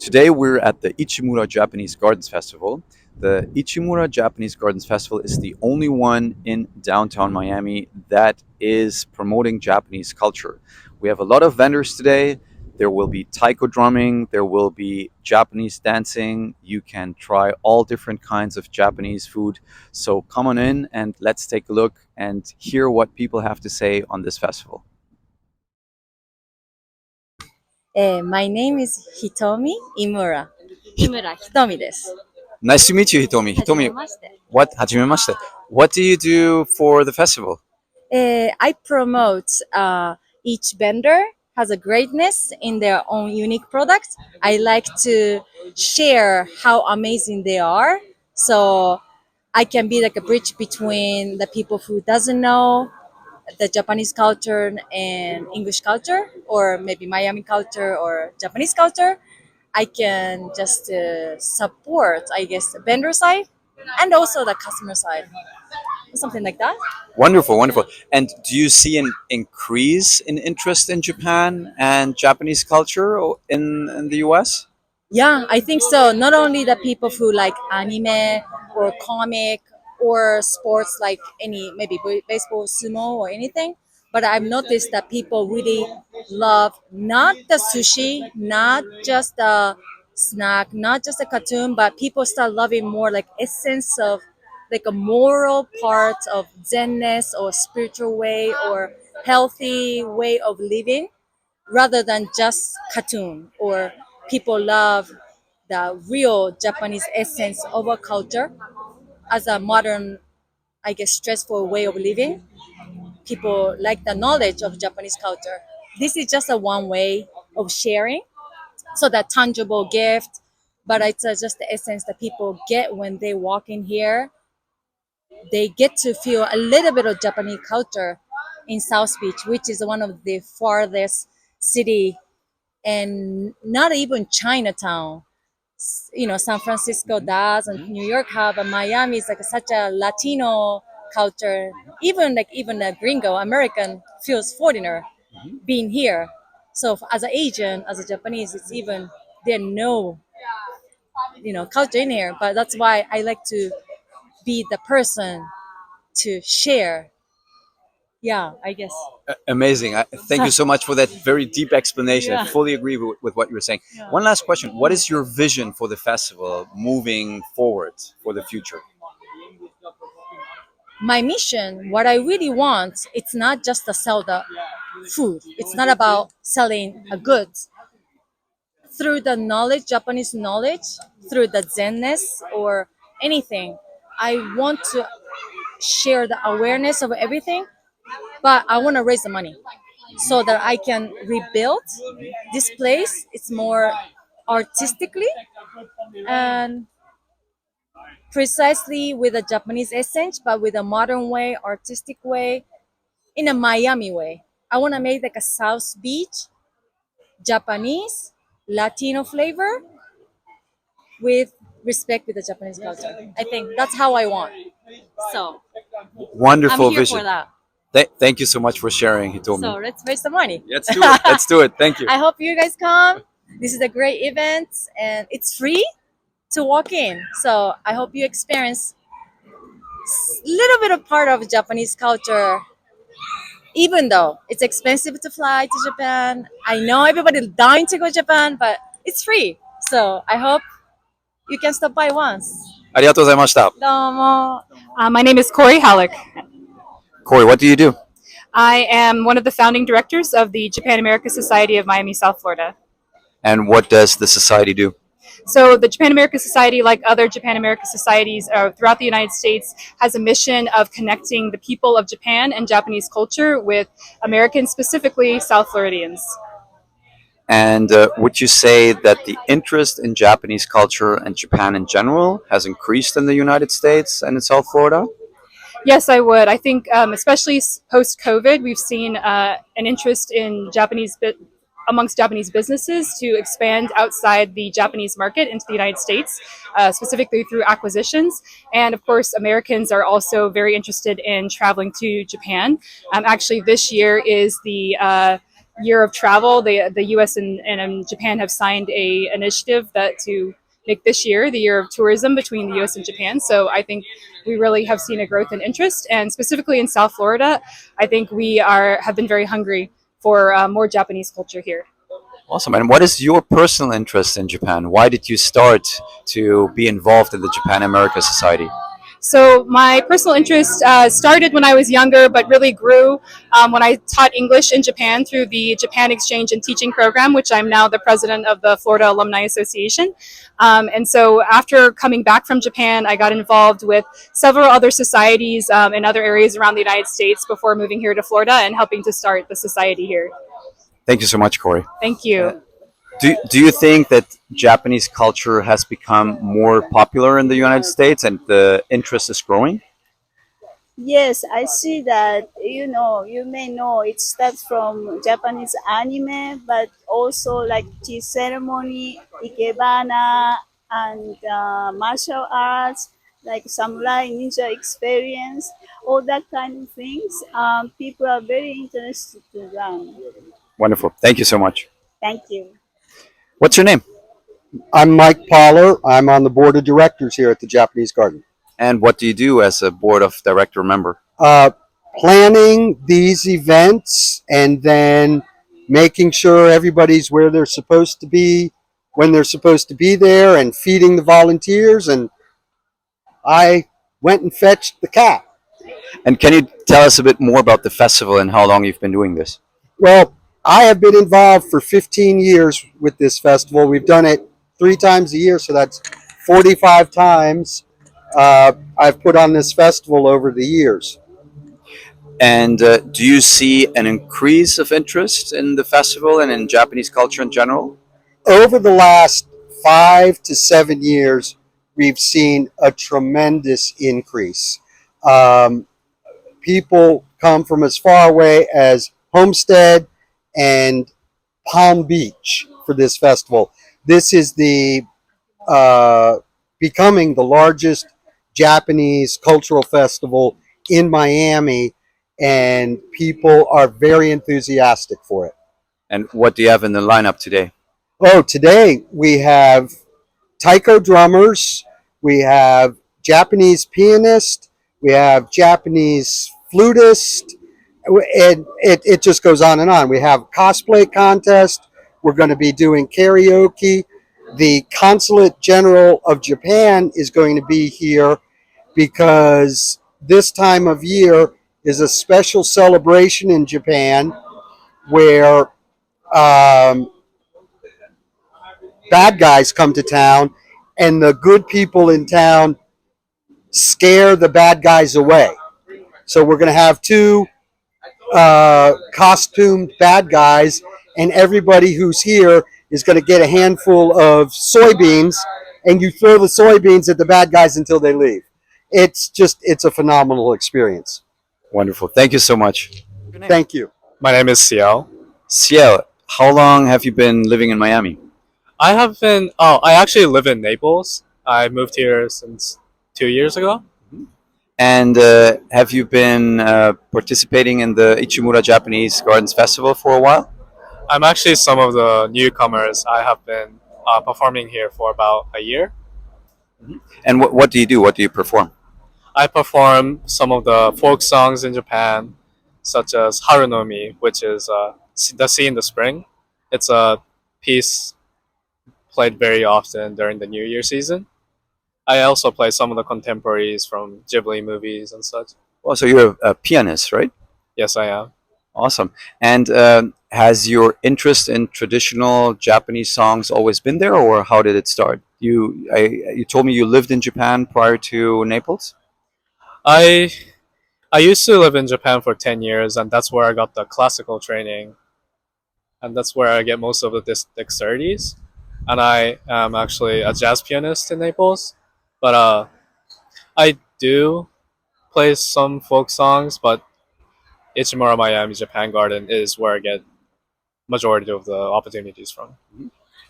Today we're at the Ichimura Japanese Gardens Festival. The Ichimura Japanese Gardens Festival is the only one in downtown Miami that is promoting Japanese culture. We have a lot of vendors today. There will be taiko drumming, there will be Japanese dancing. You can try all different kinds of Japanese food. So come on in and let's take a look and hear what people have to say on this festival. My name is Hitomi Imura. Imura Hitomi です。Nice to meet you, Hitomi. はじめ Hitomi, まして。hajimemashite. What do you do for the festival? I promote each vendor has a greatness in their own unique product. I like to share how amazing they are, so I can be like a bridge between the people who doesn't know the Japanese culture and English culture, or maybe Miami culture or Japanese culture. I can just support, I guess, the vendor side and also the customer side, something like that. Wonderful, wonderful. And do you see an increase in interest in Japan and Japanese culture in the US? Yeah, I think so. Not only the people who like anime or comic or sports like any maybe baseball, sumo or anything, but I've noticed that people really love not the sushi, not just the snack, not just a cartoon, but people start loving more like essence of like a moral part of zenness or spiritual way or healthy way of living rather than just cartoon, or people love the real Japanese essence of a culture as a modern, I guess, stressful way of living. People like the knowledge of Japanese culture. This is just a one way of sharing, so that tangible gift, but it's just the essence that people get when they walk in here. They get to feel a little bit of Japanese culture in South Beach, which is one of the farthest city, and not even Chinatown. San Francisco does, and New York have, and Miami is like such a Latino culture. Even a gringo American feels foreigner being here. So as an Asian, as a Japanese, it's even there no culture in here. But that's why I like to be the person to share. Yeah, I guess. Amazing. Thank you so much for that very deep explanation. I Yeah. fully agree with what you were saying. One last question. What is your vision for the festival moving forward for the future? My mission, what I really want, it's not just to sell the food. It's not about selling a goods. Through the knowledge, Japanese knowledge, through the zenness or anything, I want to share the awareness of everything, but I want to raise the money so that I can rebuild this place. It's more artistically and precisely with a Japanese essence, but with a modern way, artistic way, in a Miami way. I want to make like a South Beach Japanese Latino flavor with respect with the Japanese culture. I think that's how I want. So I'm Wonderful here for vision. that. Thank you so much for sharing, Hitomi. So let's raise the money. Let's do it. Let's do it. Thank you. I hope you guys come. This is a great event and it's free to walk in. So I hope you experience a little bit of part of Japanese culture, even though it's expensive to fly to Japan. I know everybody's dying to go to Japan, but it's free. So I hope you can stop by once. ありがとうございました。どうも。My name is Corey Halleck. Corey, what do you do? I am one of the founding directors of the Japan America Society of Miami, South Florida. And what does the society do? So, the Japan America Society, like other Japan America societies throughout the United States, has a mission of connecting the people of Japan and Japanese culture with Americans, specifically South Floridians. And would you say that the interest in Japanese culture and Japan in general has increased in the United States and in South Florida? Yes, I would. I think, especially post-COVID, we've seen an interest in amongst Japanese businesses to expand outside the Japanese market into the United States, specifically through acquisitions. And of course, Americans are also very interested in traveling to Japan. Actually, this year is the year of travel. The U.S. and Japan have signed a initiative that to make this year the year of tourism between the U.S. and Japan. So I think we really have seen a growth in interest, and specifically in South Florida, I think we are have been very hungry for more Japanese culture here. Awesome. And what is your personal interest in Japan? Why did you start to be involved in the Japan America Society? So my personal interest started when I was younger, but really grew when I taught English in Japan through the Japan Exchange and Teaching Program, which I'm now the president of the Florida Alumni Association. And so after coming back from Japan, I got involved with several other societies in other areas around the United States before moving here to Florida and helping to start the society here. Thank you so much, Corey. Thank you. Do you think that Japanese culture has become more popular in the United States and the interest is growing? Yes, I see that. You may know it starts from Japanese anime, but also like tea ceremony, ikebana, and martial arts, like samurai ninja experience, all that kind of things. People are very interested to learn. Wonderful. Thank you so much. Thank you. What's your name? I'm Mike Poller. I'm on the board of directors here at the Japanese Garden. And what do you do as a board of director member? Uh, Planning these events and then making sure everybody's where they're supposed to be, when they're supposed to be there, and feeding the volunteers. And I went and fetched the cat. And can you tell us a bit more about the festival and how long you've been doing this? Well, I have been involved for 15 years with this festival. We've done it 3 times a year, so that's 45 times I've put on this festival over the years. And do you see an increase of interest in the festival and in Japanese culture in general? Over the last 5 to 7 years, we've seen a tremendous increase. Um, People come from as far away as Homestead and Palm Beach for this festival. This is the becoming the largest Japanese cultural festival in Miami, and people are very enthusiastic for it. And what do you have in the lineup today? Oh, today we have taiko drummers, we have Japanese pianist, we have Japanese flutist, and it just goes on and on. We have cosplay contest. We're going to be doing karaoke. The Consulate General of Japan is going to be here because this time of year is a special celebration in Japan where um, bad guys come to town and the good people in town scare the bad guys away. So we're going to have 2 costumed bad guys, and everybody who's here is going to get a handful of soybeans, and you throw the soybeans at the bad guys until they leave. It's a phenomenal experience. Wonderful. Thank you so much. Thank you. My name is Ciel. Ciel, how long have you been living in Miami? I actually live in Naples. I moved here since 2 years ago. And have you been participating in the Ichimura Japanese Gardens Festival for a while? I'm actually some of the newcomers. I have been performing here for about a year. And what do you do? What do you perform? I perform some of the folk songs in Japan, such as Harunomi, which is the sea in the spring. It's a piece played very often during the New Year season. I also play some of the contemporaries from Ghibli movies and such. Oh, so you're a pianist, right? Yes, I am. Awesome. And has your interest in traditional Japanese songs always been there, or how did it start? You told me you lived in Japan prior to Naples. I I used to live in Japan for 10 years, and that's where I got the classical training, and that's where I get most of the dexterities. And I am actually a jazz pianist in Naples, but I do play some folk songs, but Ichimura Miami Japan Garden is where I get majority of the opportunities from.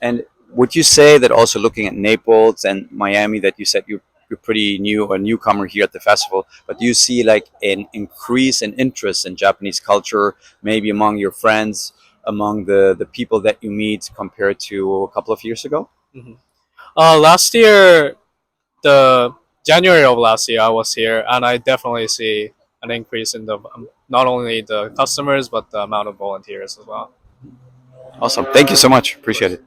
And would you say that also looking at Naples and Miami, that you said you're pretty new, a newcomer here at the festival, but do you see like an increase in interest in Japanese culture, maybe among your friends among the people that you meet compared to a couple of years ago? Mhm. Last year, the January of last year, I was here, and I definitely see an increase in the not only the customers but the amount of volunteers as well. Awesome. Thank you so much. Appreciate it.